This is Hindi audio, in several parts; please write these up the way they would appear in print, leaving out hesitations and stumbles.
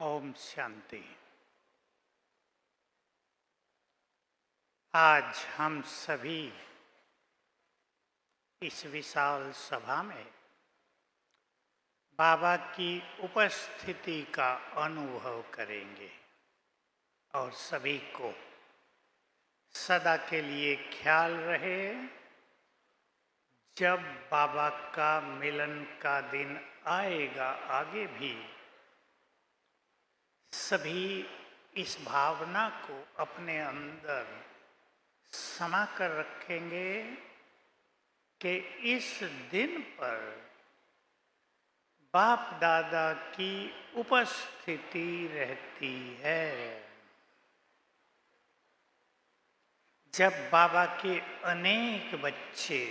ओम शांति। आज हम सभी इस विशाल सभा में बाबा की उपस्थिति का अनुभव करेंगे और सभी को सदा के लिए ख्याल रहे, जब बाबा का मिलन का दिन आएगा आगे भी सभी इस भावना को अपने अंदर समा कर रखेंगे कि इस दिन पर बाप दादा की उपस्थिति रहती है। जब बाबा के अनेक बच्चे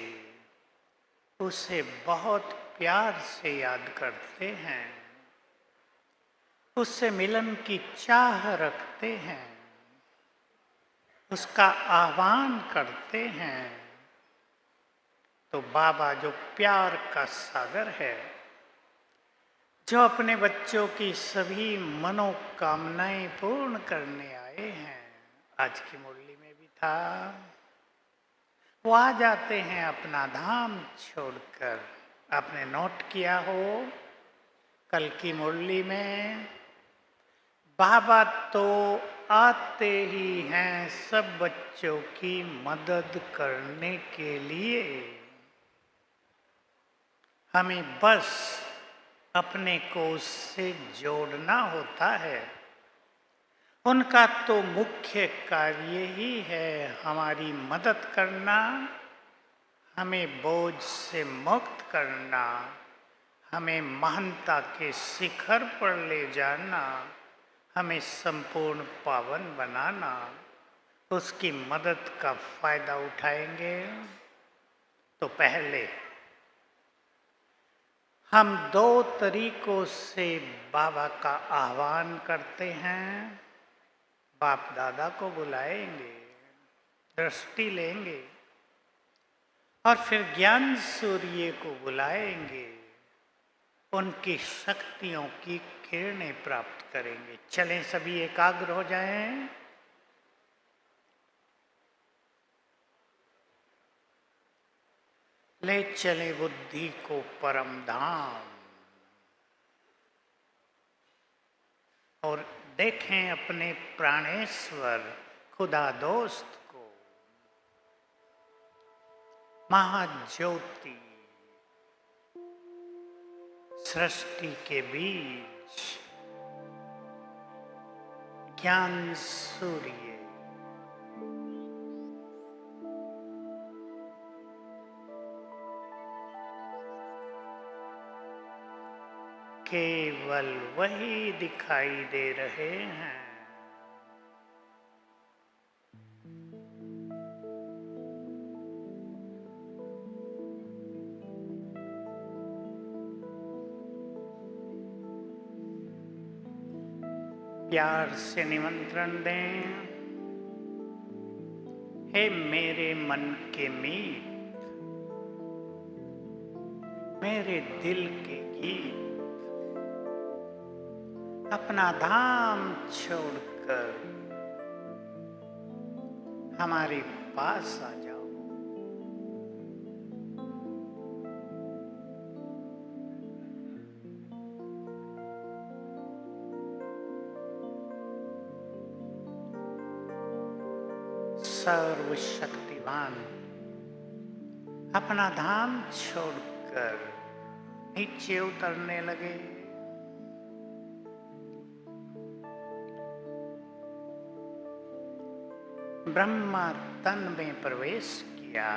उसे बहुत प्यार से याद करते हैं, उससे मिलन की चाह रखते हैं, उसका आह्वान करते हैं, तो बाबा जो प्यार का सागर है, जो अपने बच्चों की सभी मनोकामनाएं पूर्ण करने आए हैं, आज की मुरली में भी था, वो आ जाते हैं अपना धाम छोड़कर। आपने नोट किया हो कल की मुरली में बाबा तो आते ही हैं सब बच्चों की मदद करने के लिए। हमें बस अपने को उससे जोड़ना होता है। उनका तो मुख्य कार्य ही है हमारी मदद करना, हमें बोझ से मुक्त करना, हमें महानता के शिखर पर ले जाना, हमें संपूर्ण पावन बनाना। उसकी मदद का फायदा उठाएंगे तो पहले हम दो तरीकों से बाबा का आह्वान करते हैं। बाप दादा को बुलाएंगे, दृष्टि लेंगे और फिर ज्ञान सूर्य को बुलाएंगे, उनकी शक्तियों की किरणें प्राप्त करेंगे। चलें सभी एकाग्र हो जाएं। ले चले बुद्धि को परम धाम और देखें अपने प्राणेश्वर खुदा दोस्त को, महाज्योति सृष्टि के बीच ज्ञान सूर्य, केवल वही दिखाई दे रहे हैं। प्यार से निमंत्रण दें, हे मेरे मन के मीत, मेरे दिल के गीत, अपना धाम छोड़कर हमारे पास आ जाओ। सर्वशक्तिमान अपना धाम छोड़कर नीचे उतरने लगे। ब्रह्मा तन में प्रवेश किया,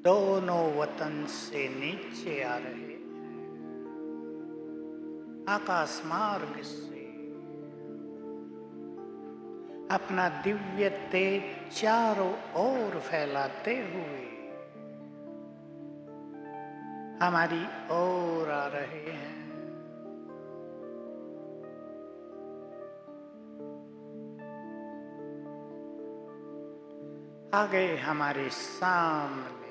दोनों वतन से नीचे आ रहे हैं, आकाश मार्ग से अपना दिव्य तेज चारों ओर फैलाते हुए हमारी ओर आ रहे हैं। आ गए हमारे सामने,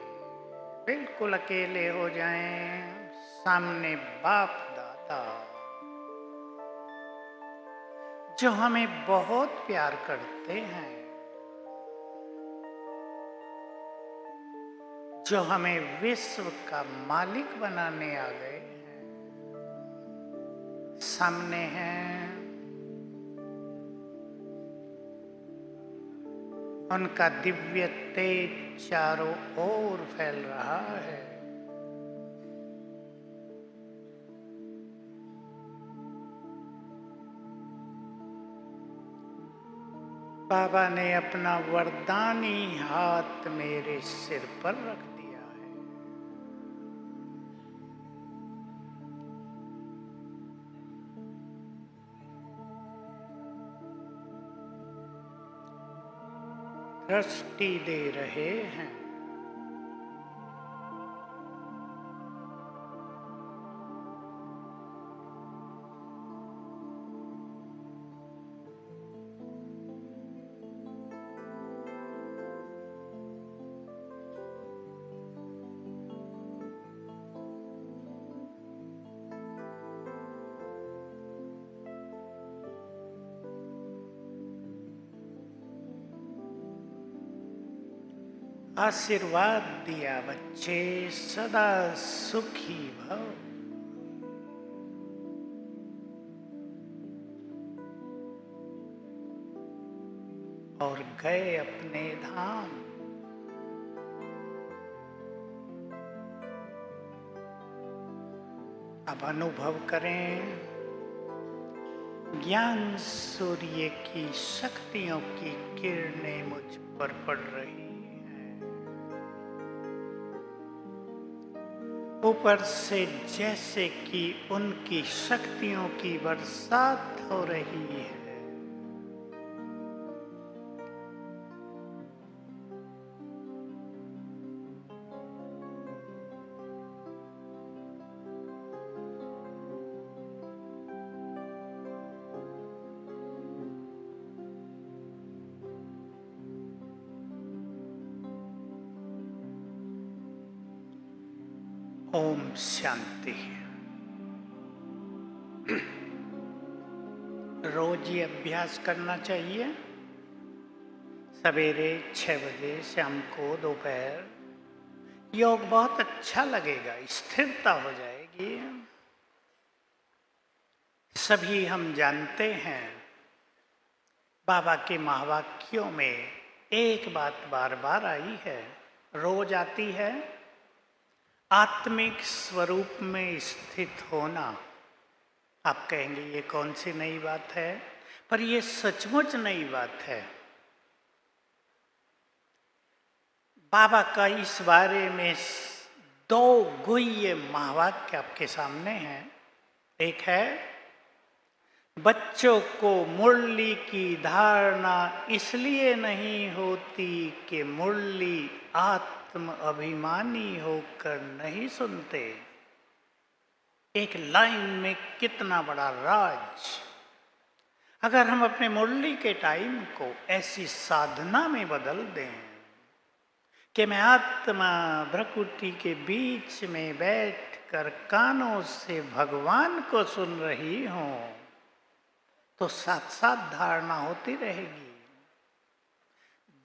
बिल्कुल अकेले हो जाएं, सामने बाप दादा जो हमें बहुत प्यार करते हैं, जो हमें विश्व का मालिक बनाने आ गए हैं, सामने हैं। उनका दिव्य तेज चारों ओर फैल रहा है। बाबा ने अपना वरदानी हाथ मेरे सिर पर रख दिया है। दृष्टि दे रहे हैं। आशीर्वाद दिया बच्चे, सदा सुखी भव। और गए अपने धाम। अब अनुभव करें ज्ञान सूर्य की शक्तियों की किरणें मुझ पर पड़ रही। ऊपर से जैसे कि उनकी शक्तियों की बरसात हो रही है। ओम शांति। रोज ये अभ्यास करना चाहिए। सवेरे 6 बजे, शाम को, दोपहर। योग बहुत अच्छा लगेगा, स्थिरता हो जाएगी। सभी हम जानते हैं बाबा के महावाक्यों में एक बात बार बार आई है, रोज आती है, आत्मिक स्वरूप में स्थित होना। आप कहेंगे ये कौन सी नई बात है, पर ये सचमुच नई बात है। बाबा का इस बारे में 2 गुह्य महावाक्य आपके सामने हैं। एक है, बच्चों को मुरली की धारणा इसलिए नहीं होती कि मुरली आत्म अभिमानी होकर नहीं सुनते। एक लाइन में कितना बड़ा राज। अगर हम अपने मुरली के टाइम को ऐसी साधना में बदल दें कि मैं आत्मा भ्रकुटी के बीच में बैठकर कानों से भगवान को सुन रही हूं, तो साथ साथ धारणा होती रहेगी।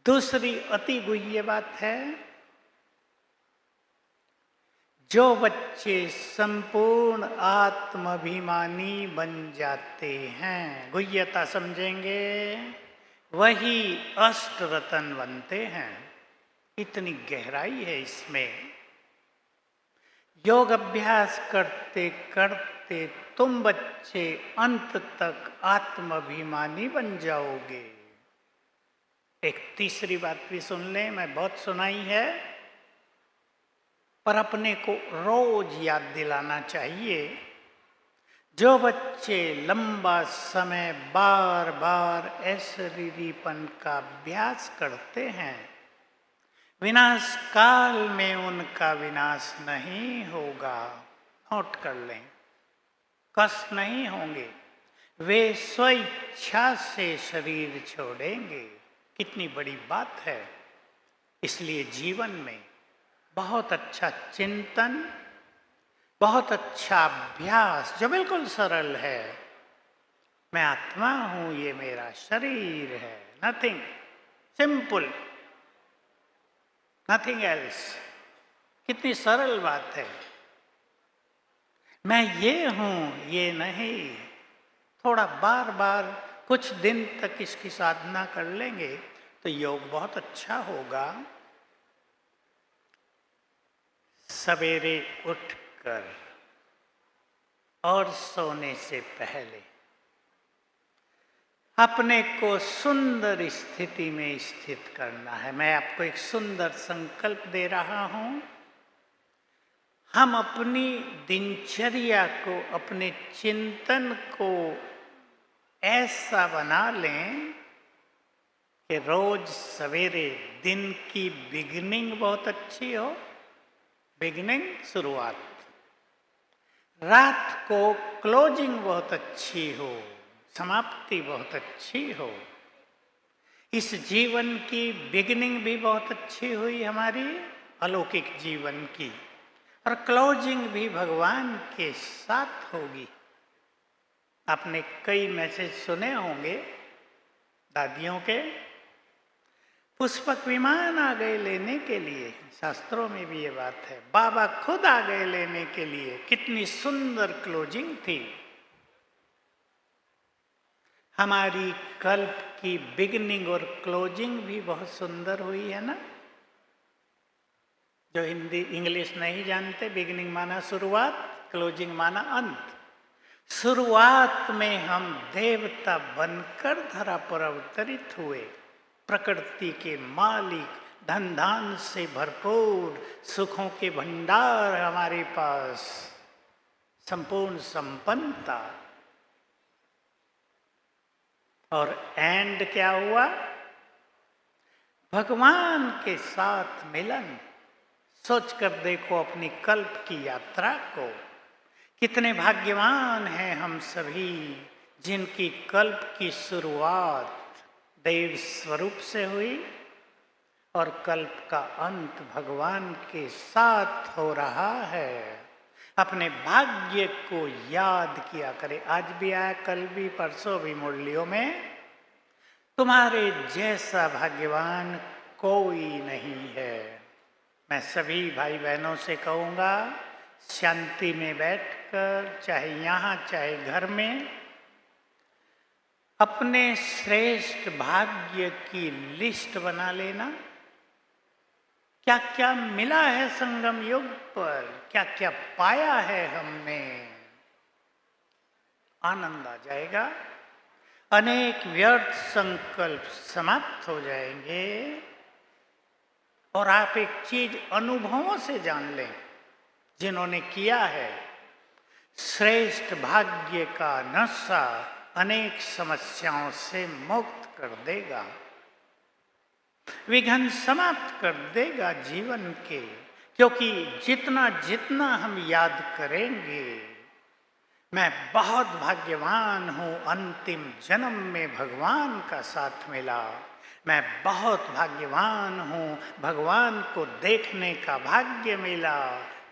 दूसरी अति गुह्य बात है, जो बच्चे संपूर्ण आत्माभिमानी बन जाते हैं, गुह्यता समझेंगे, वही अष्ट रतन बनते हैं। इतनी गहराई है इसमें। योग अभ्यास करते करते तुम बच्चे अंत तक आत्माभिमानी बन जाओगे। एक तीसरी बात भी सुन लें, मैं बहुत सुनाई है, पर अपने को रोज याद दिलाना चाहिए। जो बच्चे लंबा समय बार बार अशरीरीपन का अभ्यास करते हैं, विनाश काल में उनका विनाश नहीं होगा। नोट कर लें, कष्ट नहीं होंगे। वे स्वेच्छा से शरीर छोड़ेंगे। कितनी बड़ी बात है। इसलिए जीवन में बहुत अच्छा चिंतन, बहुत अच्छा अभ्यास जो बिल्कुल सरल है। मैं आत्मा हूं, ये मेरा शरीर है, नथिंग, सिंपल, नथिंग एल्स। कितनी सरल बात है। मैं ये हूं, ये नहीं। थोड़ा बार बार कुछ दिन तक इसकी साधना कर लेंगे तो योग बहुत अच्छा होगा। सवेरे उठकर और सोने से पहले अपने को सुंदर स्थिति में स्थित करना है। मैं आपको एक सुंदर संकल्प दे रहा हूं। हम अपनी दिनचर्या को, अपने चिंतन को ऐसा बना लें कि रोज सवेरे दिन की बिगिनिंग बहुत अच्छी हो। बिगिनिंग, शुरुआत। रात को क्लोजिंग बहुत अच्छी हो, समाप्ति बहुत अच्छी हो। इस जीवन की बिगिनिंग भी बहुत अच्छी हुई हमारी अलौकिक जीवन की, और क्लोजिंग भी भगवान के साथ होगी। आपने कई मैसेज सुने होंगे दादियों के, पुष्पक विमान आ गए लेने के लिए। शास्त्रों में भी ये बात है, बाबा खुद आ गए लेने के लिए। कितनी सुंदर क्लोजिंग थी। हमारी कल्प की बिगिनिंग और क्लोजिंग भी बहुत सुंदर हुई है ना। जो हिंदी इंग्लिश नहीं जानते, बिगिनिंग माना शुरुआत, क्लोजिंग माना अंत। शुरुआत में हम देवता बनकर धरा पर अवतरित हुए, प्रकृति के मालिक, धन धान से भरपूर, सुखों के भंडार हमारे पास, संपूर्ण संपन्नता। और एंड क्या हुआ? भगवान के साथ मिलन। सोच कर देखो अपनी कल्प की यात्रा को। कितने भाग्यवान हैं हम सभी जिनकी कल्प की शुरुआत देव स्वरूप से हुई और कल्प का अंत भगवान के साथ हो रहा है। अपने भाग्य को याद किया करें। आज भी आया, कल भी, परसों भी मुरलियों में। तुम्हारे जैसा भाग्यवान कोई नहीं है। मैं सभी भाई बहनों से कहूँगा, शांति में बैठकर, चाहे यहाँ चाहे घर में, अपने श्रेष्ठ भाग्य की लिस्ट बना लेना। क्या क्या मिला है संगम युग पर, क्या क्या पाया है हमने। आनंद आ जाएगा। अनेक व्यर्थ संकल्प समाप्त हो जाएंगे और आप एक चीज अनुभवों से जान लें, जिन्होंने किया है। श्रेष्ठ भाग्य का नशा अनेक समस्याओं से मुक्त कर देगा, विघ्न समाप्त कर देगा जीवन के। क्योंकि जितना जितना हम याद करेंगे, मैं बहुत भाग्यवान हूँ, अंतिम जन्म में भगवान का साथ मिला, मैं बहुत भाग्यवान हूँ, भगवान को देखने का भाग्य मिला,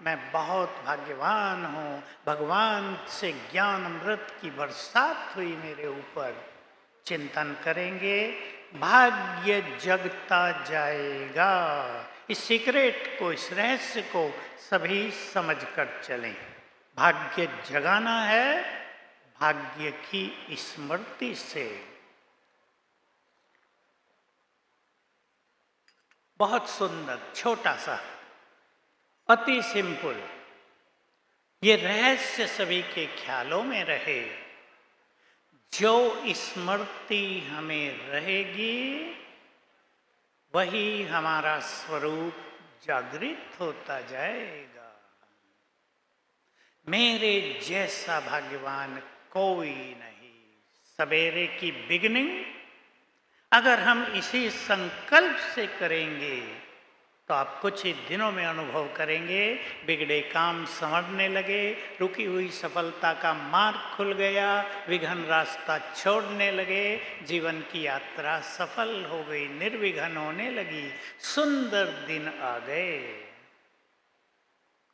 मैं बहुत भाग्यवान हूँ, भगवान से ज्ञान अमृत की बरसात हुई मेरे ऊपर। चिंतन करेंगे, भाग्य जगता जाएगा। इस सीक्रेट को, इस रहस्य को सभी समझ कर चलें। भाग्य जगाना है भाग्य की स्मृति से। बहुत सुंदर, छोटा सा, अति सिंपल, ये रहस्य सभी के ख्यालों में रहे। जो स्मृति हमें रहेगी, वही हमारा स्वरूप जागृत होता जाएगा। मेरे जैसा भाग्यवान कोई नहीं। सवेरे की बिगिनिंग अगर हम इसी संकल्प से करेंगे तो आप कुछ ही दिनों में अनुभव करेंगे, बिगड़े काम संवरने लगे, रुकी हुई सफलता का मार्ग खुल गया, विघ्न रास्ता छोड़ने लगे, जीवन की यात्रा सफल हो गई, निर्विघ्न होने लगी, सुंदर दिन आ गए।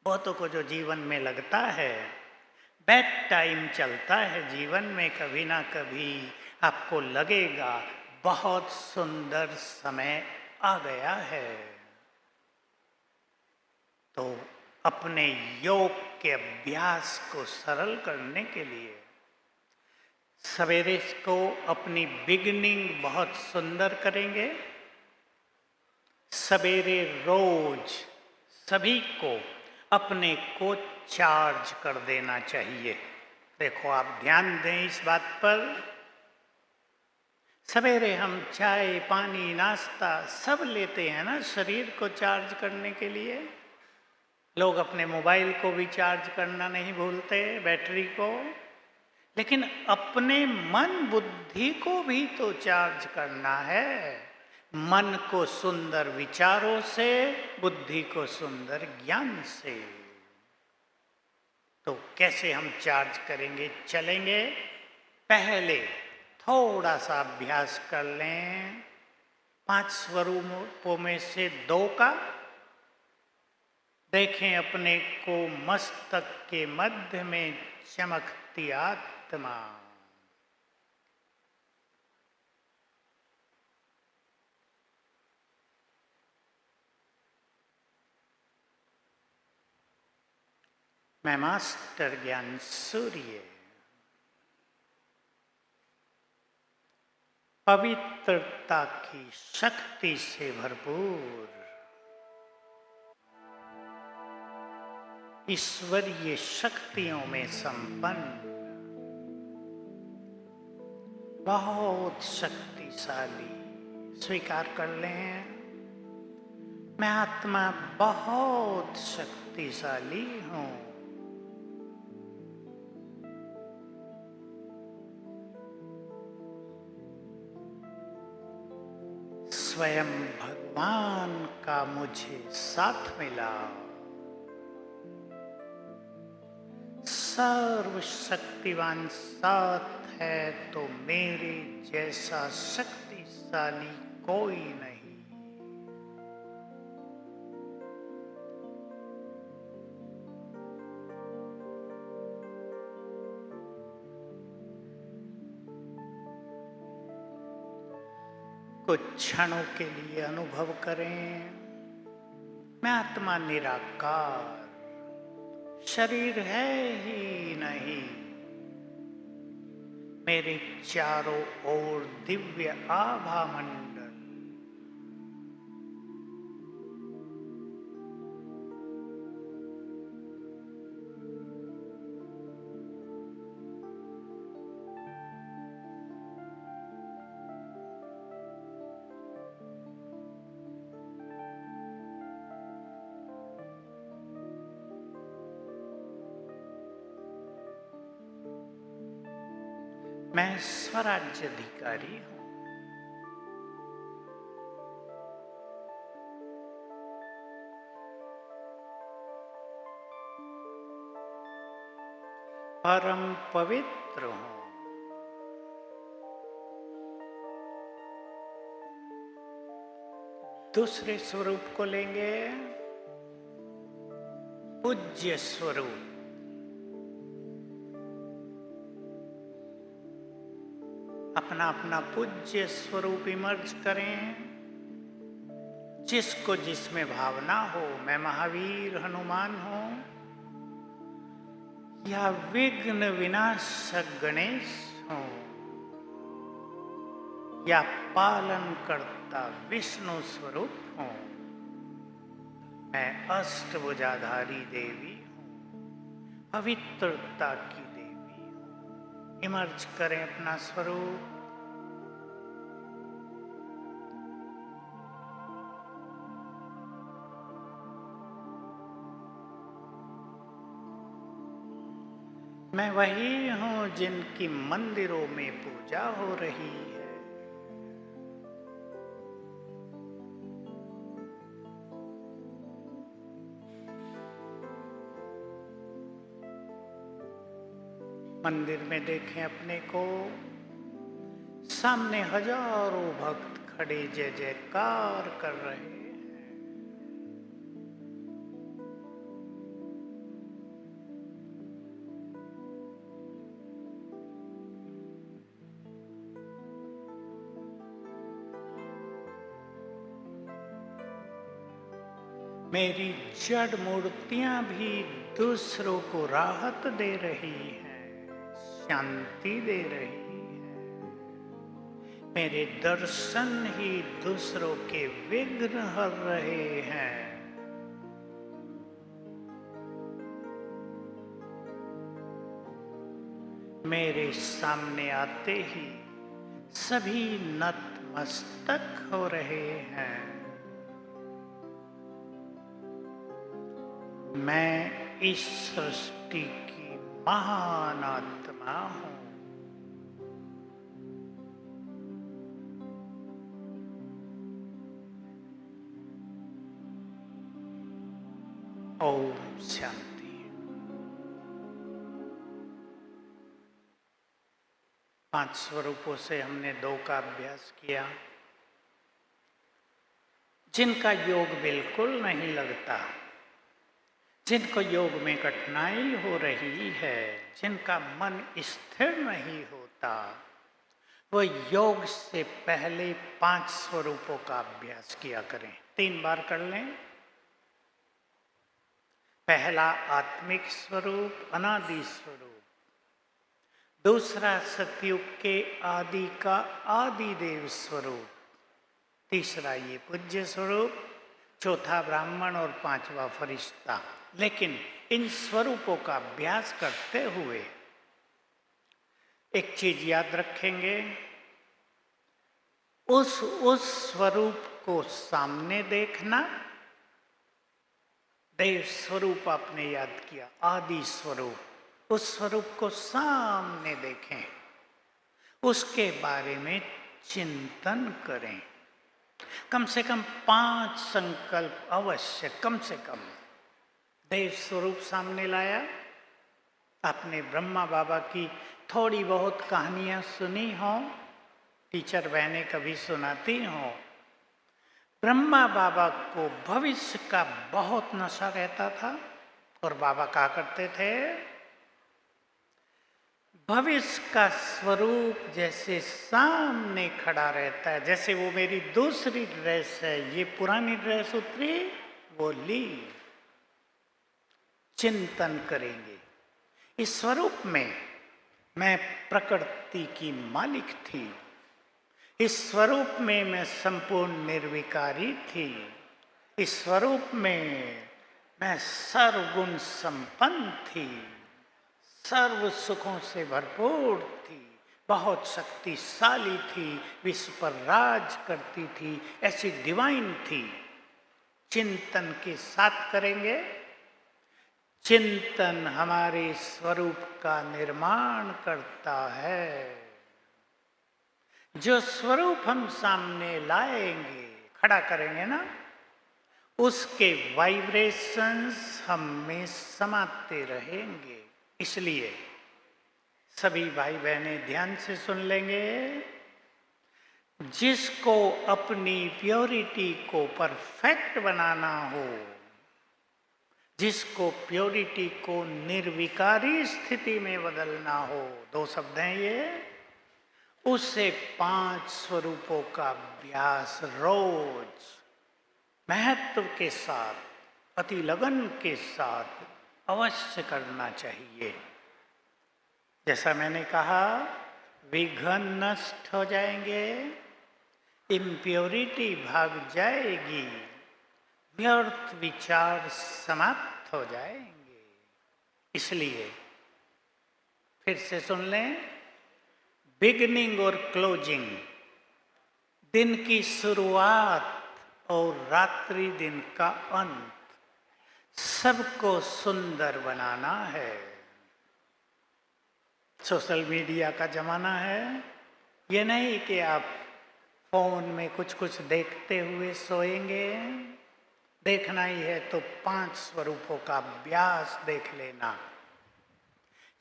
बहुतों को जो जीवन में लगता है बैड टाइम चलता है जीवन में, कभी ना कभी आपको लगेगा बहुत सुंदर समय आ गया है। तो अपने योग के अभ्यास को सरल करने के लिए सवेरे को अपनी बिगिनिंग बहुत सुंदर करेंगे। सवेरे रोज सभी को अपने को चार्ज कर देना चाहिए। देखो, आप ध्यान दें इस बात पर। सवेरे हम चाय पानी नाश्ता सब लेते हैं ना शरीर को चार्ज करने के लिए। लोग अपने मोबाइल को भी चार्ज करना नहीं भूलते, बैटरी को। लेकिन अपने मन बुद्धि को भी तो चार्ज करना है। मन को सुंदर विचारों से, बुद्धि को सुंदर ज्ञान से। तो कैसे हम चार्ज करेंगे? चलेंगे, पहले थोड़ा सा अभ्यास कर लें 5 स्वरूपों में से 2 का। देखें अपने को मस्तक के मध्य में चमकती आत्मा। मैं मास्टर ज्ञान सूर्य पवित्रता की शक्ति से भरपूर, ईश्वरीय शक्तियों में संपन्न, बहुत शक्तिशाली। स्वीकार कर लें, मैं आत्मा बहुत शक्तिशाली हूं। स्वयं भगवान का मुझे साथ मिला। सर्वशक्तिवान साथ है तो मेरे जैसा शक्तिशाली कोई नहीं। कुछ क्षणों के लिए अनुभव करें, मैं आत्मा निराकार, शरीर है ही नहीं। मेरे चारों ओर दिव्य आभा मंडल, मैं स्वराज्य अधिकारी हूं। परम पवित्र हूं। दूसरे स्वरूप को लेंगे, पूज्य स्वरूप। अपना अपना पूज्य स्वरूप इमर्ज करें। जिसको जिसमें भावना हो, मैं महावीर हनुमान हूं या विघ्न विनाशक गणेश हूं या पालन करता विष्णु स्वरूप हूं, मैं अष्टभुजाधारी देवी हूं, पवित्रता की इमर्ज करें अपना स्वरूप। मैं वही हूं जिनकी मंदिरों में पूजा हो रही है। मंदिर में देखें अपने को, सामने हजारों भक्त खड़े जय जयकार कर रहे हैं। मेरी जड़ मूर्तियां भी दूसरों को राहत दे रही हैं, शांति दे रही है। मेरे दर्शन ही दूसरों के विघ्न हर रहे हैं। मेरे सामने आते ही सभी नतमस्तक हो रहे हैं। मैं इस सृष्टि की महान आत्मा हूं। ओम शांति। पांच स्वरूपों से हमने 2 का अभ्यास किया। जिनका योग बिल्कुल नहीं लगता, जिनको योग में कठिनाई हो रही है, जिनका मन स्थिर नहीं होता, वो योग से पहले 5 स्वरूपों का अभ्यास किया करें। 3 बार कर लें। पहला आत्मिक स्वरूप, अनादि स्वरूप। दूसरा सतयुग के आदि का आदिदेव स्वरूप। तीसरा ये पूज्य स्वरूप। चौथा ब्राह्मण और 5वां फरिश्ता। लेकिन इन स्वरूपों का अभ्यास करते हुए एक चीज याद रखेंगे, उस स्वरूप को सामने देखना। देव स्वरूप आपने याद किया, आदि स्वरूप, उस स्वरूप को सामने देखें, उसके बारे में चिंतन करें। कम से कम 5 संकल्प अवश्य, कम से कम। देव स्वरूप सामने लाया। आपने ब्रह्मा बाबा की थोड़ी बहुत कहानियां सुनी हो, टीचर बहनें कभी सुनाती हो। ब्रह्मा बाबा को भविष्य का बहुत नशा रहता था और बाबा कहा करते थे, भविष्य का स्वरूप जैसे सामने खड़ा रहता है, जैसे वो मेरी दूसरी ड्रेस है, ये पुरानी ड्रेस उतरी, वो ली। चिंतन करेंगे, इस स्वरूप में मैं प्रकृति की मालिक थी, इस स्वरूप में मैं संपूर्ण निर्विकारी थी, इस स्वरूप में मैं सर्वगुण संपन्न थी, सर्व सुखों से भरपूर थी, बहुत शक्तिशाली थी, विश्व पर राज करती थी, ऐसी डिवाइन थी। चिंतन के साथ करेंगे। चिंतन हमारे स्वरूप का निर्माण करता है। जो स्वरूप हम सामने लाएंगे, खड़ा करेंगे ना, उसके वाइब्रेशंस हम में समाते रहेंगे। इसलिए सभी भाई बहनें ध्यान से सुन लेंगे। जिसको अपनी प्योरिटी को परफेक्ट बनाना हो, जिसको प्योरिटी को निर्विकारी स्थिति में बदलना हो, 2 शब्द हैं ये, उसे 5 स्वरूपों का अभ्यास रोज महत्व के साथ, अति लगन के साथ अवश्य करना चाहिए। जैसा मैंने कहा, विघ्न नष्ट हो जाएंगे, इम्प्योरिटी भाग जाएगी, व्यर्थ विचार समाप्त हो जाएंगे। इसलिए फिर से सुन लें, बिगिनिंग और क्लोजिंग, दिन की शुरुआत और रात्रि दिन का अंत, सबको सुंदर बनाना है। सोशल मीडिया का जमाना है। ये नहीं कि आप फोन में कुछ कुछ देखते हुए सोएंगे। देखना ही है तो 5 स्वरूपों का अभ्यास देख लेना।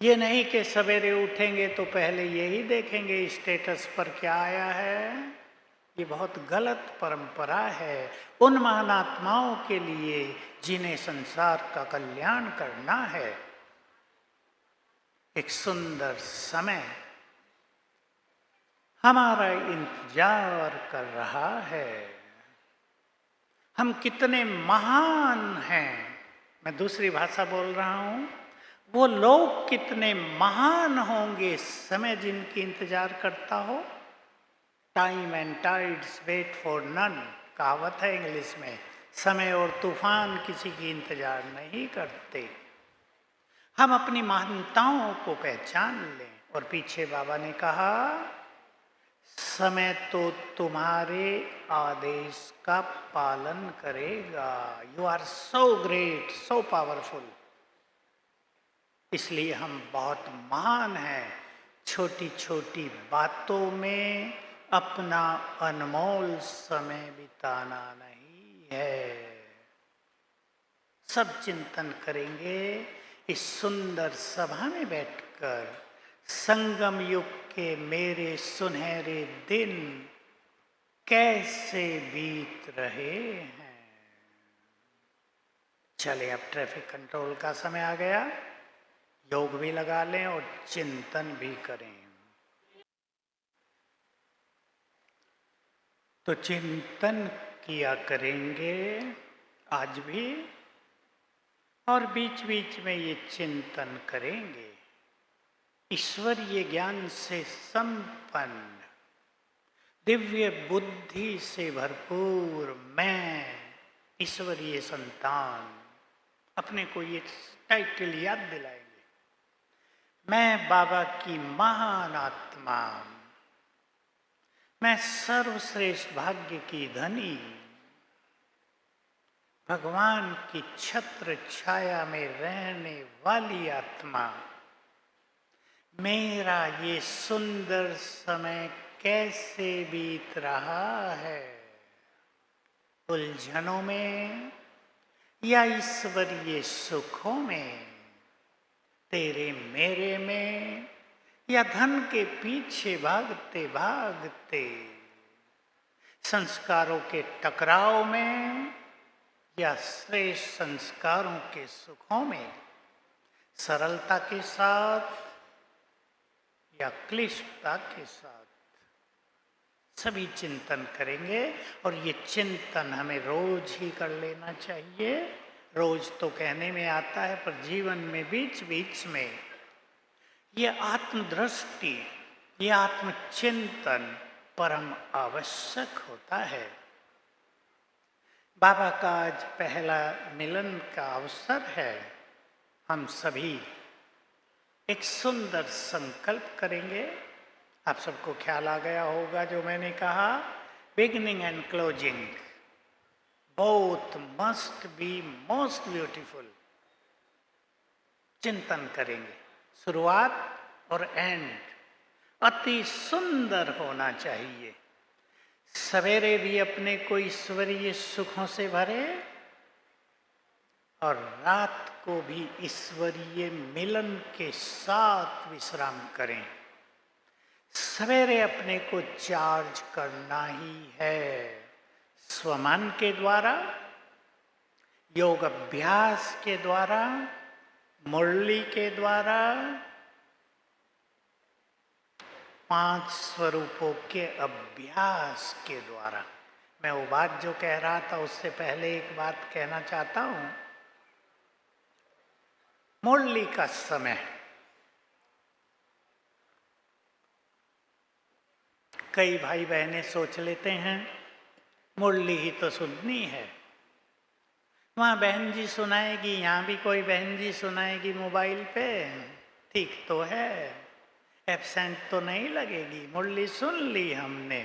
ये नहीं कि सवेरे उठेंगे तो पहले यही देखेंगे स्टेटस पर क्या आया है। ये बहुत गलत परंपरा है उन महान आत्माओं के लिए जिन्हें संसार का कल्याण करना है। एक सुंदर समय हमारा इंतजार कर रहा है। हम कितने महान हैं। मैं दूसरी भाषा बोल रहा हूं, वो लोग कितने महान होंगे समय जिनकी इंतजार करता हो। Time and tides wait for none, कहावत है इंग्लिश में। समय और तूफान किसी की इंतजार नहीं करते। हम अपनी महानताओं को पहचान लें। और पीछे बाबा ने कहा, समय तो तुम्हारे आदेश का पालन करेगा। You are so great, so powerful. इसलिए हम बहुत महान हैं। छोटी छोटी बातों में अपना अनमोल समय बिताना नहीं है। सब चिंतन करेंगे इस सुंदर सभा में बैठकर। संगम युग के मेरे सुनहरे दिन कैसे बीत रहे हैं। चले, अब ट्रैफिक कंट्रोल का समय आ गया। योग भी लगा लें और चिंतन भी करें। तो चिंतन किया करेंगे आज भी, और बीच बीच में ये चिंतन करेंगे। ईश्वरीय ज्ञान से संपन्न, दिव्य बुद्धि से भरपूर मैं ईश्वरीय संतान, अपने को ये टाइटल याद दिलाएंगे। मैं बाबा की महान आत्मा, मैं सर्वश्रेष्ठ भाग्य की धनी, भगवान की छत्र छाया में रहने वाली आत्मा। मेरा ये सुंदर समय कैसे बीत रहा है, उलझनों में या ईश्वरीय सुखों में, तेरे मेरे में या धन के पीछे भागते भागते, संस्कारों के टकराव में या श्रेष्ठ संस्कारों के सुखों में, सरलता के साथ या क्लिष्टता के साथ, सभी चिंतन करेंगे। और ये चिंतन हमें रोज ही कर लेना चाहिए। रोज तो कहने में आता है, पर जीवन में बीच बीच में ये आत्मदृष्टि, ये आत्मचिंतन परम आवश्यक होता है। बाबा का आज पहला मिलन का अवसर है। हम सभी एक सुंदर संकल्प करेंगे। आप सबको ख्याल आ गया होगा जो मैंने कहा, beginning and closing both must be most beautiful. चिंतन करेंगे, शुरुआत और एंड अति सुंदर होना चाहिए। सवेरे भी अपने को ईश्वरीय सुखों से भरे और रात को भी ईश्वरीय मिलन के साथ विश्राम करें। सवेरे अपने को चार्ज करना ही है, स्वमान के द्वारा, योग अभ्यास के द्वारा, मुरली के द्वारा, 5 स्वरूपों के अभ्यास के द्वारा। मैं वो बात जो कह रहा था उससे पहले एक बात कहना चाहता हूं। मुरली का समय, कई भाई बहनें सोच लेते हैं मुरली ही तो सुननी है, वहाँ बहन जी सुनाएगी, यहाँ भी कोई बहन जी सुनाएगी मोबाइल पे, ठीक तो है, एब्सेंट तो नहीं लगेगी, मुरली सुन ली हमने।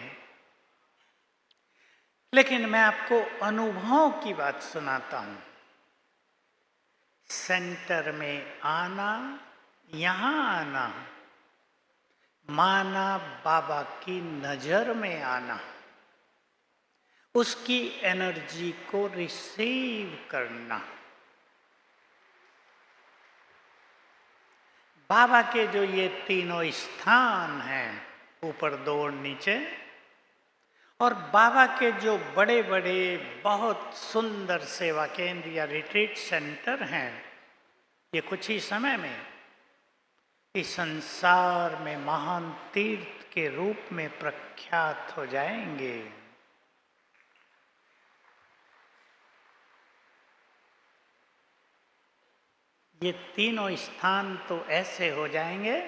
लेकिन मैं आपको अनुभव की बात सुनाता हूँ। सेंटर में आना, यहाँ आना, माना बाबा की नजर में आना, उसकी एनर्जी को रिसीव करना। बाबा के जो ये तीनों स्थान हैं, ऊपर 2 और नीचे, और बाबा के जो बड़े बड़े बहुत सुंदर सेवा केंद्र या रिट्रीट सेंटर हैं, ये कुछ ही समय में इस संसार में महान तीर्थ के रूप में प्रख्यात हो जाएंगे। ये तीनों स्थान तो ऐसे हो जाएंगे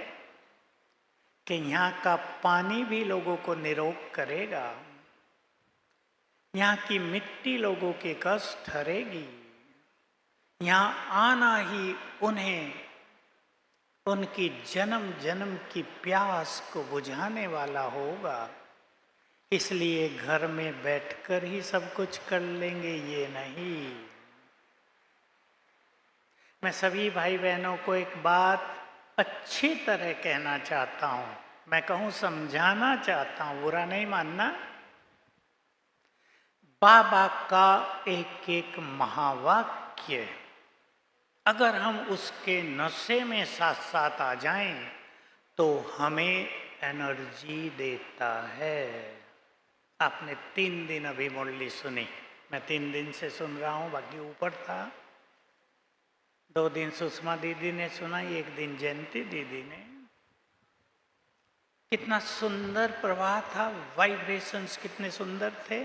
कि यहाँ का पानी भी लोगों को निरोग करेगा, यहाँ की मिट्टी लोगों के कष्ट हरेगी, यहाँ आना ही उन्हें उनकी जन्म जन्म की प्यास को बुझाने वाला होगा। इसलिए घर में बैठकर ही सब कुछ कर लेंगे ये नहीं। मैं सभी भाई बहनों को एक बात अच्छी तरह कहना चाहता हूँ, मैं कहूँ समझाना चाहता हूँ, बुरा नहीं मानना। बाबा का एक एक महावाक्य अगर हम उसके नशे में साथ साथ आ जाएं तो हमें एनर्जी देता है। आपने 3 दिन अभी मुरली सुनी, मैं 3 दिन से सुन रहा हूँ, बाकी ऊपर था। 2 दिन सुषमा दीदी ने सुना, 1 दिन जयंती दीदी ने। कितना सुंदर प्रवाह था, वाइब्रेशंस कितने सुंदर थे।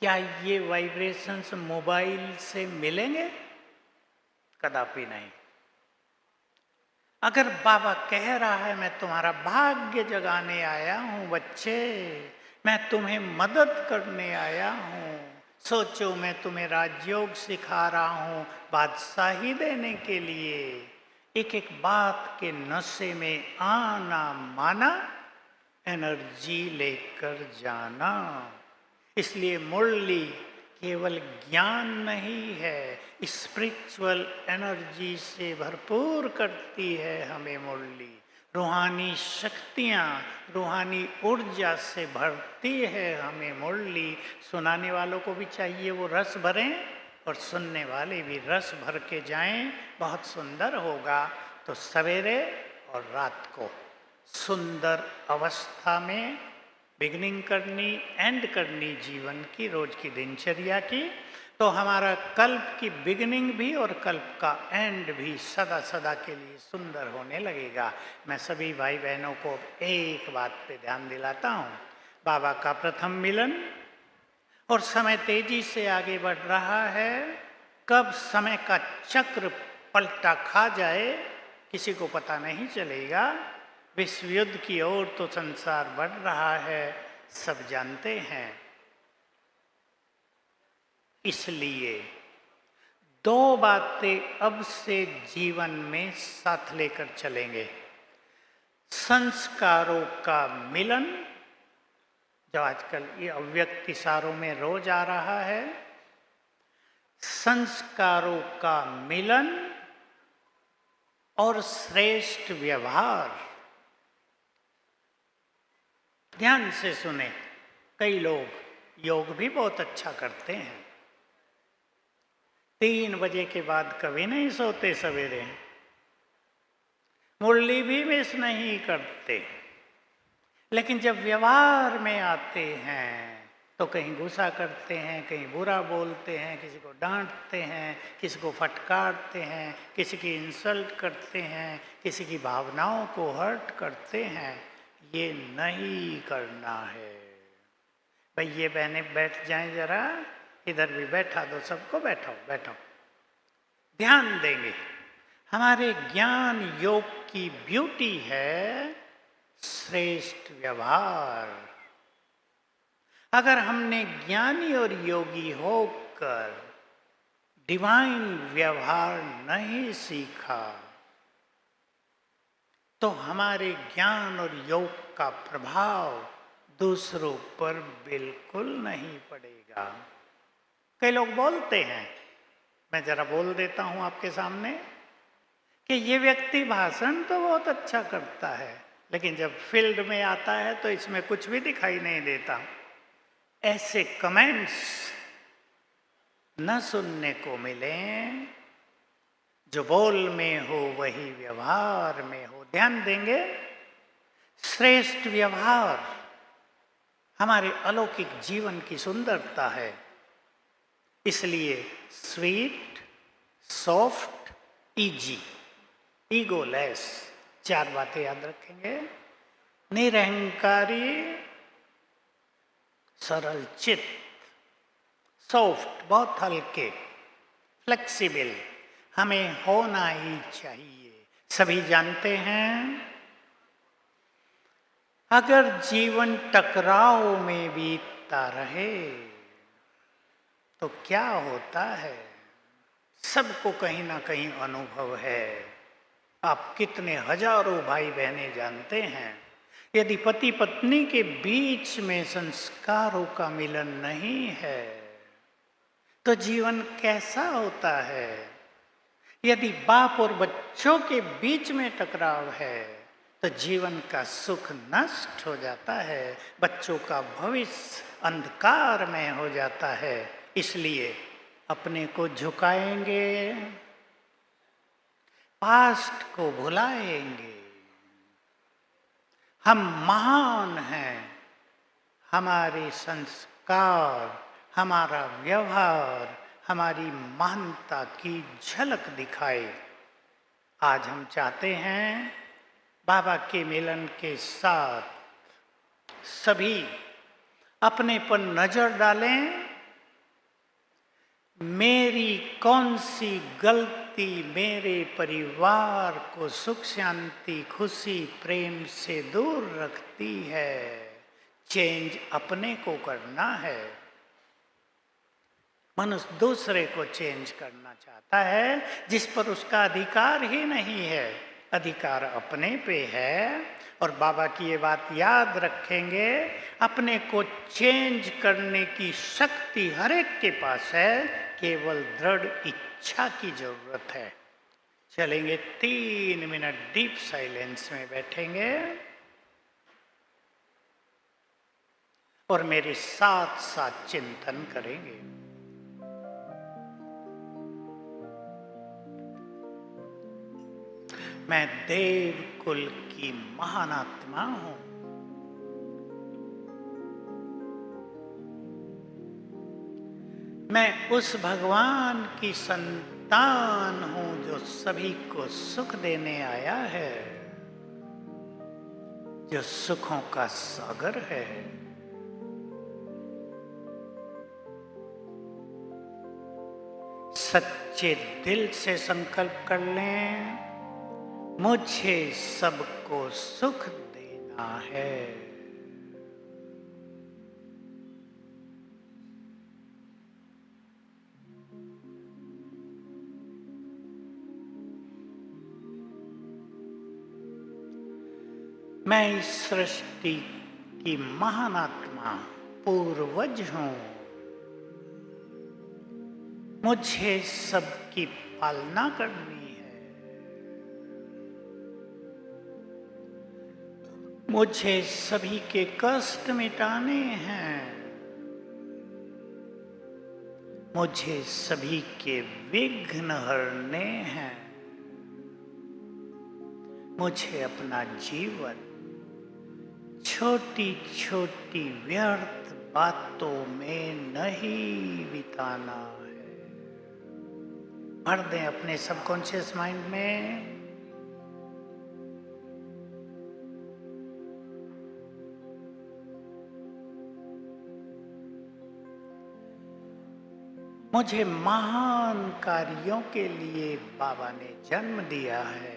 क्या ये वाइब्रेशंस मोबाइल से मिलेंगे? कदापि नहीं। अगर बाबा कह रहा है मैं तुम्हारा भाग्य जगाने आया हूं बच्चे, मैं तुम्हें मदद करने आया हूं, सोचो मैं तुम्हें राजयोग सिखा रहा हूं बादशाही देने के लिए, एक एक बात के नशे में आना माना, एनर्जी लेकर जाना। इसलिए मुरली केवल ज्ञान नहीं है, स्पिरिचुअल एनर्जी से भरपूर करती है हमें मुरली। रूहानी शक्तियाँ, रूहानी ऊर्जा से भरती है हमें मुरली। सुनाने वालों को भी चाहिए वो रस भरें और सुनने वाले भी रस भर के जाएं, बहुत सुंदर होगा। तो सवेरे और रात को सुंदर अवस्था में बिगनिंग करनी, एंड करनी जीवन की, रोज की दिनचर्या की, तो हमारा कल्प की बिगनिंग भी और कल्प का एंड भी सदा सदा के लिए सुंदर होने लगेगा। मैं सभी भाई बहनों को एक बात पे ध्यान दिलाता हूँ, बाबा का प्रथम मिलन, और समय तेजी से आगे बढ़ रहा है। कब समय का चक्र पलटा खा जाए किसी को पता नहीं चलेगा। विश्व युद्ध की ओर तो संसार बढ़ रहा है, सब जानते हैं। इसलिए 2 बातें अब से जीवन में साथ लेकर चलेंगे। संस्कारों का मिलन, जो आजकल ये अव्यक्त इशारों में रोज आ रहा है, संस्कारों का मिलन और श्रेष्ठ व्यवहार। ध्यान से सुने, कई लोग योग भी बहुत अच्छा करते हैं, 3 बजे के बाद कभी नहीं सोते सवेरे, मुरली भी मिस नहीं करते, लेकिन जब व्यवहार में आते हैं तो कहीं गुस्सा करते हैं, कहीं बुरा बोलते हैं, किसी को डांटते हैं, किसी को फटकारते हैं, किसी की इंसल्ट करते हैं, किसी की भावनाओं को हर्ट करते हैं। ये नहीं करना है भाई। ये बहने बैठ जाएं, जरा इधर भी बैठा दो सबको, बैठो बैठो, ध्यान देंगे। हमारे ज्ञान योग की ब्यूटी है श्रेष्ठ व्यवहार। अगर हमने ज्ञानी और योगी होकर डिवाइन व्यवहार नहीं सीखा तो हमारे ज्ञान और योग का प्रभाव दूसरों पर बिल्कुल नहीं पड़ेगा। कई लोग बोलते हैं, मैं जरा बोल देता हूं आपके सामने, कि ये व्यक्ति भाषण तो बहुत अच्छा करता है, लेकिन जब फील्ड में आता है तो इसमें कुछ भी दिखाई नहीं देता। ऐसे कमेंट्स न सुनने को मिले। जो बोल में हो वही व्यवहार में हो। ध्यान देंगे, श्रेष्ठ व्यवहार हमारे अलौकिक जीवन की सुंदरता है। इसलिए स्वीट, सॉफ्ट, इजी, ईगोलेस, 4 बातें याद रखेंगे। निरहंकारी, सरल चित्त, सॉफ्ट बहुत हल्के, फ्लेक्सिबल हमें होना ही चाहिए। सभी जानते हैं, अगर जीवन टकराव में बीतता रहे तो क्या होता है, सबको कहीं ना कहीं अनुभव है। आप कितने हजारों भाई बहनें जानते हैं, यदि पति पत्नी के बीच में संस्कारों का मिलन नहीं है तो जीवन कैसा होता है। यदि बाप और बच्चों के बीच में टकराव है तो जीवन का सुख नष्ट हो जाता है, बच्चों का भविष्य अंधकार में हो जाता है। इसलिए अपने को झुकाएंगे, पास्ट को भुलाएंगे। हम महान हैं, हमारे संस्कार, हमारा व्यवहार हमारी महानता की झलक दिखाए। आज हम चाहते हैं बाबा के मिलन के साथ सभी अपने पर नजर डालें। मेरी कौन सी गलती मेरे परिवार को सुख शांति खुशी प्रेम से दूर रखती है। चेंज अपने को करना है। मनुष्य दूसरे को चेंज करना चाहता है जिस पर उसका अधिकार ही नहीं है। अधिकार अपने पे है। और बाबा की ये बात याद रखेंगे, अपने को चेंज करने की शक्ति हर एक के पास है, केवल दृढ़ इच्छा की जरूरत है। चलेंगे 3 मिनट डीप साइलेंस में बैठेंगे और मेरे साथ साथ चिंतन करेंगे। मैं देव कुल की महान आत्मा हूं। मैं उस भगवान की संतान हूं जो सभी को सुख देने आया है, जो सुखों का सागर है। सच्चे दिल से संकल्प कर लें, मुझे सबको सुख देना है। मैं इस सृष्टि की महान आत्मा पूर्वज हूं। मुझे सबकी पालना करनी है। मुझे सभी के कष्ट मिटाने हैं। मुझे सभी के विघ्न हरने हैं। मुझे अपना जीवन छोटी छोटी व्यर्थ बातों में नहीं बिताना है। भर दें अपने सबकॉन्शियस माइंड में। मुझे महान कार्यों के लिए बाबा ने जन्म दिया है।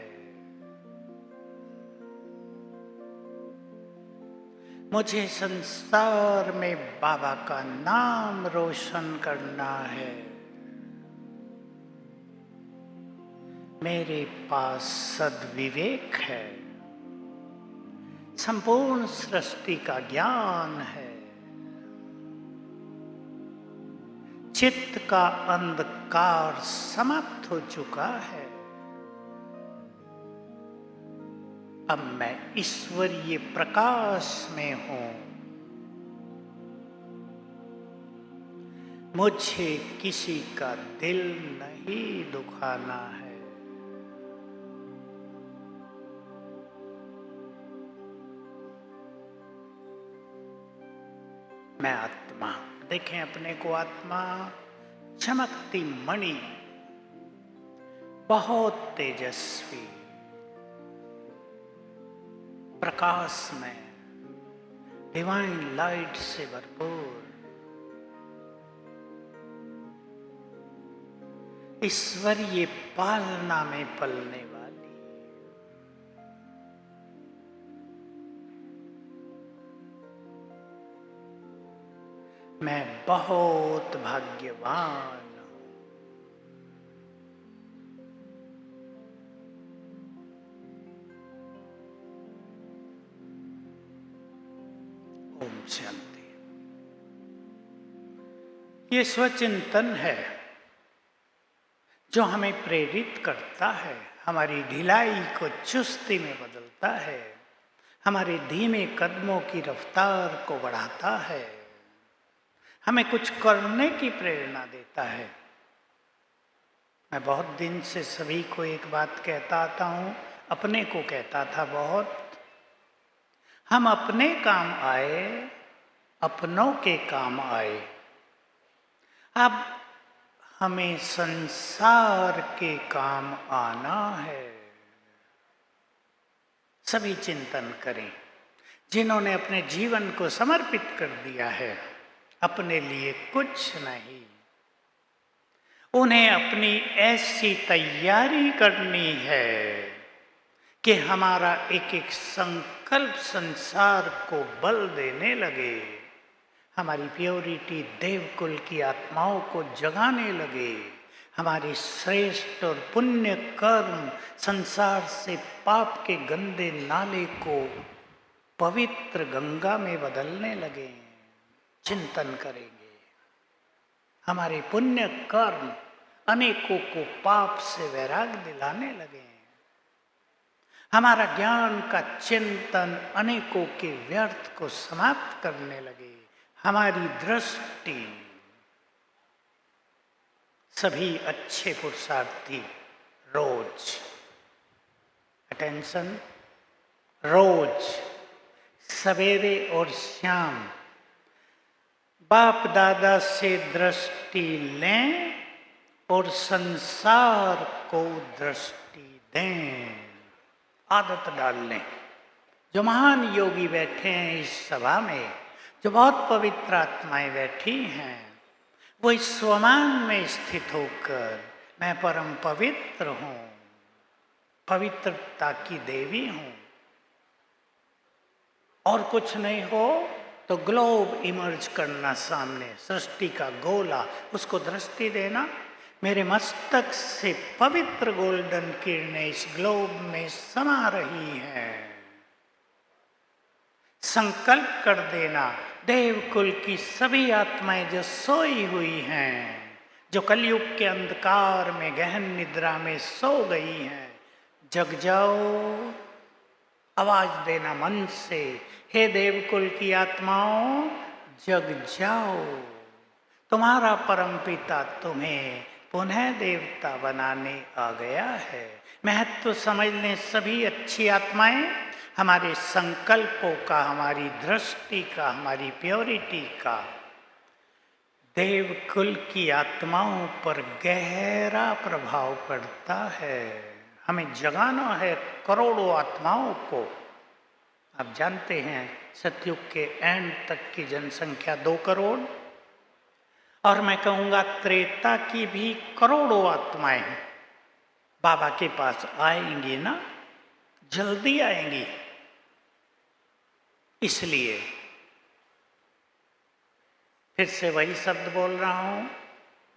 मुझे संसार में बाबा का नाम रोशन करना है। मेरे पास सद्विवेक है। संपूर्ण सृष्टि का ज्ञान है। चित्त का अंधकार समाप्त हो चुका है। अब मैं ईश्वरीय प्रकाश में हूं। मुझे किसी का दिल नहीं दुखाना है। मैं आत्मा, देखें अपने को आत्मा, चमकती मणि, बहुत तेजस्वी, प्रकाश में, डिवाइन लाइट से भरपूर। ईश्वरीय पालना में पलने वाली। मैं बहुत भाग्यवान हूं। ओम शांति। ये स्वचिंतन है जो हमें प्रेरित करता है, हमारी ढिलाई को चुस्ती में बदलता है, हमारे धीमे कदमों की रफ्तार को बढ़ाता है, हमें कुछ करने की प्रेरणा देता है। मैं बहुत दिन से सभी को एक बात कहता आता हूँ, अपने को कहता था बहुत, हम अपने काम आए, अपनों के काम आए। अब हमें संसार के काम आना है। सभी चिंतन करें, जिन्होंने अपने जीवन को समर्पित कर दिया है, अपने लिए कुछ नहीं, उन्हें अपनी ऐसी तैयारी करनी है कि हमारा एक एक संकल्प संसार को बल देने लगे, हमारी प्योरिटी देवकुल की आत्माओं को जगाने लगे, हमारी श्रेष्ठ और पुण्य कर्म संसार से पाप के गंदे नाले को पवित्र गंगा में बदलने लगे। चिंतन करेंगे, हमारे पुण्य कर्म अनेकों को पाप से वैराग्य दिलाने लगे, हमारा ज्ञान का चिंतन अनेकों के व्यर्थ को समाप्त करने लगे, हमारी दृष्टि सभी अच्छे पुरुषार्थी रोज अटेंशन, रोज सवेरे और शाम बाप दादा से दृष्टि लें और संसार को दृष्टि दें। आदत डाल लें। जो महान योगी बैठे हैं इस सभा में, जो बहुत पवित्र आत्माएं बैठी हैं, वो इस स्वमान में स्थित होकर मैं परम पवित्र हूँ, पवित्रता की देवी हूँ, और कुछ नहीं हो तो ग्लोब इमर्ज करना सामने, सृष्टि का गोला, उसको दृष्टि देना। मेरे मस्तक से पवित्र गोल्डन किरणें इस ग्लोब में समा रही हैं। संकल्प कर देना, देवकुल की सभी आत्माएं जो सोई हुई हैं, जो कलयुग के अंधकार में गहन निद्रा में सो गई हैं, जग जाओ। आवाज देना मन से, हे देवकुल की आत्माओं जग जाओ, तुम्हारा परमपिता तुम्हें पुनः देवता बनाने आ गया है। महत्व समझ लें सभी अच्छी आत्माएं, हमारे संकल्पों का, हमारी दृष्टि का, हमारी प्योरिटी का देवकुल की आत्माओं पर गहरा प्रभाव पड़ता है। हमें जगाना है करोड़ों आत्माओं को। आप जानते हैं सतयुग के एंड तक की जनसंख्या 2 करोड़, और मैं कहूँगा त्रेता की भी करोड़ों आत्माएं बाबा के पास आएंगी ना, जल्दी आएंगी। इसलिए फिर से वही शब्द बोल रहा हूँ,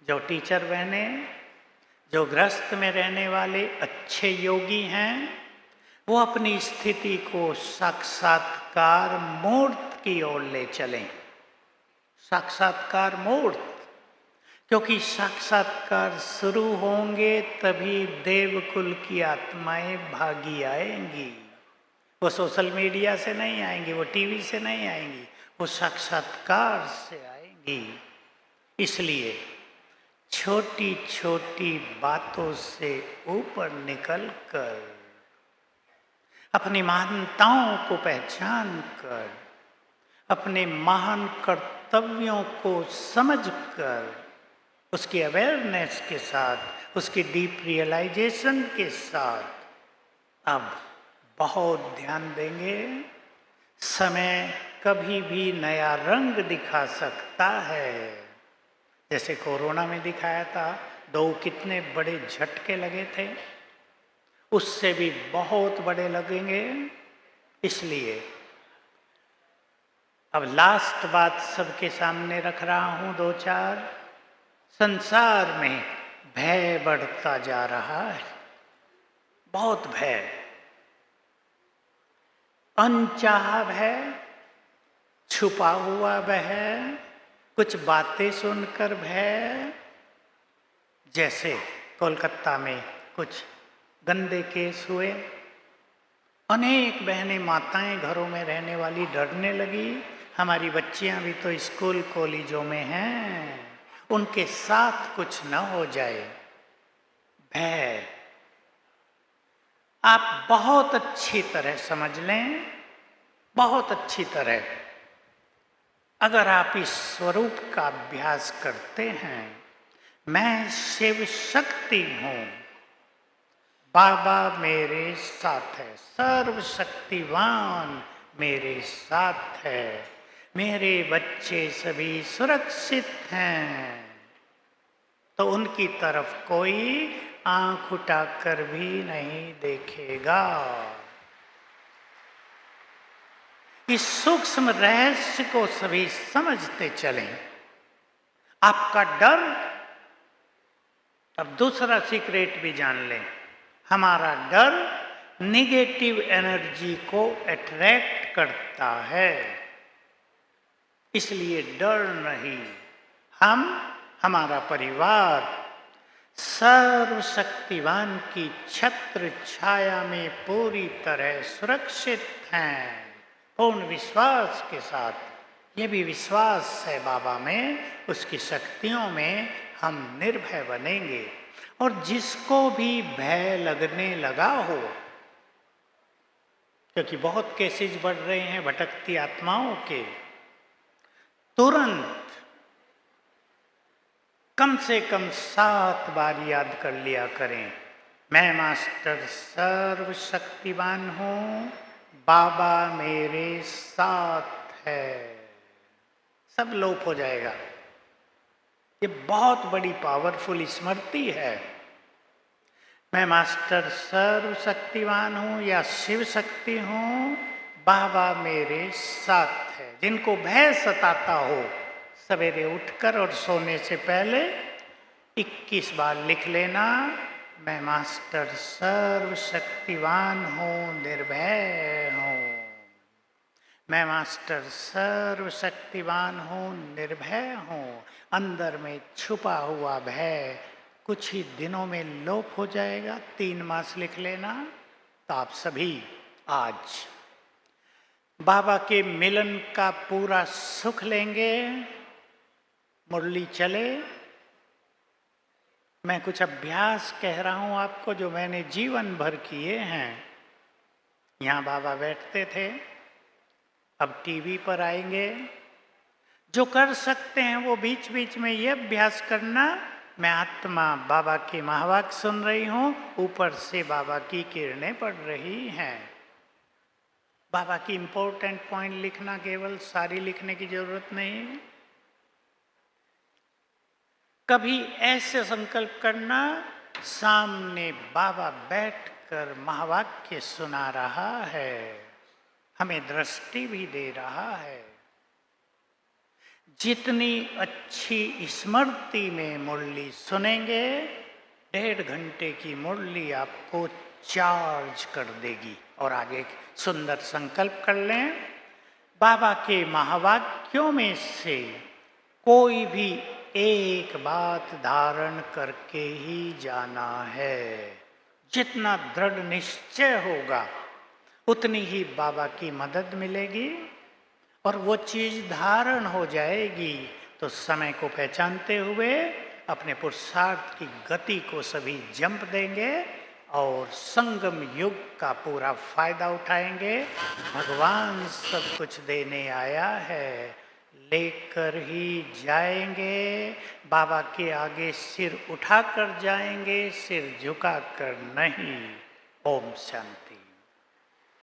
जो टीचर बहने, जो गृहस्थ में रहने वाले अच्छे योगी हैं, वो अपनी स्थिति को साक्षात्कार मूर्त की ओर ले चलें। साक्षात्कार मूर्त, क्योंकि साक्षात्कार शुरू होंगे तभी देवकुल की आत्माएं भागी आएंगी। वो सोशल मीडिया से नहीं आएंगी, वो टीवी से नहीं आएंगी, वो साक्षात्कार से आएंगी। इसलिए छोटी छोटी बातों से ऊपर निकलकर अपनी महानताओं को पहचान कर, अपने महान कर्तव्यों को समझकर, उसकी अवेयरनेस के साथ, उसकी डीप रियलाइजेशन के साथ अब बहुत ध्यान देंगे। समय कभी भी नया रंग दिखा सकता है। जैसे कोरोना में दिखाया था, दो कितने बड़े झटके लगे थे, उससे भी बहुत बड़े लगेंगे। इसलिए अब लास्ट बात सबके सामने रख रहा हूं, दो चार। संसार में भय बढ़ता जा रहा है, बहुत भय, अनचाहा भय, छुपा हुआ भय, कुछ बातें सुनकर भय। जैसे कोलकाता में कुछ गंदे केस हुए, अनेक बहनें माताएं घरों में रहने वाली डरने लगी। हमारी बच्चियां भी तो स्कूल कॉलेजों में हैं, उनके साथ कुछ न हो जाए, भय। आप बहुत अच्छी तरह समझ लें, बहुत अच्छी तरह, अगर आप इस स्वरूप का अभ्यास करते हैं, मैं शिव शक्ति हूं, बाबा मेरे साथ है, सर्वशक्तिवान मेरे साथ है, मेरे बच्चे सभी सुरक्षित हैं, तो उनकी तरफ कोई आंख उठाकर भी नहीं देखेगा। इस सूक्ष्म रहस्य को सभी समझते चलें। आपका डर, अब दूसरा सीक्रेट भी जान लें, हमारा डर निगेटिव एनर्जी को अट्रैक्ट करता है, इसलिए डर नहीं। हम, हमारा परिवार सर्वशक्तिवान की छत्र छाया में पूरी तरह सुरक्षित हैं, पूर्ण विश्वास के साथ। ये भी विश्वास है बाबा में, उसकी शक्तियों में हम निर्भय बनेंगे। और जिसको भी भय लगने लगा हो, क्योंकि बहुत केसेस बढ़ रहे हैं भटकती आत्माओं के, तुरंत कम से कम 7 बार याद कर लिया करें, मैं मास्टर सर्वशक्तिवान हूं, बाबा मेरे साथ है। सब लोप हो जाएगा। ये बहुत बड़ी पावरफुल स्मृति है। मैं मास्टर सर्वशक्तिवान हूं या शिव शक्ति हूं, बाबा मेरे साथ है। जिनको भय सताता हो, सवेरे उठकर और सोने से पहले 21 बार लिख लेना, मैं मास्टर सर्वशक्तिवान हूं, निर्भय हूं। मैं मास्टर सर्वशक्तिवान हूं, निर्भय हूं। अंदर में छुपा हुआ भय कुछ ही दिनों में लोप हो जाएगा। 3 मास लिख लेना। तो आप सभी आज बाबा के मिलन का पूरा सुख लेंगे। मुरली चले। मैं कुछ अभ्यास कह रहा हूं आपको जो मैंने जीवन भर किए हैं। यहाँ बाबा बैठते थे, अब टीवी पर आएंगे। जो कर सकते हैं वो बीच बीच में ये अभ्यास करना, मैं आत्मा बाबा के महावाक्य सुन रही हूं, ऊपर से बाबा की किरणें पड़ रही हैं। बाबा की इंपॉर्टेंट पॉइंट लिखना, केवल सारी लिखने की जरूरत नहीं। कभी ऐसे संकल्प करना, सामने बाबा बैठकर महावाक्य सुना रहा है, हमें दृष्टि भी दे रहा है। जितनी अच्छी स्मृति में मुरली सुनेंगे, 1.5 घंटे की मुरली आपको चार्ज कर देगी। और आगे सुंदर संकल्प कर लें, बाबा के महावाक्यों में से कोई भी एक बात धारण करके ही जाना है। जितना दृढ़ निश्चय होगा, उतनी ही बाबा की मदद मिलेगी। और वो चीज धारण हो जाएगी तो समय को पहचानते हुए अपने पुरुषार्थ की गति को सभी जंप देंगे और संगम युग का पूरा फायदा उठाएंगे। भगवान सब कुछ देने आया है, लेकर ही जाएंगे। बाबा के आगे सिर उठाकर जाएंगे, सिर झुकाकर नहीं। ओम शांति।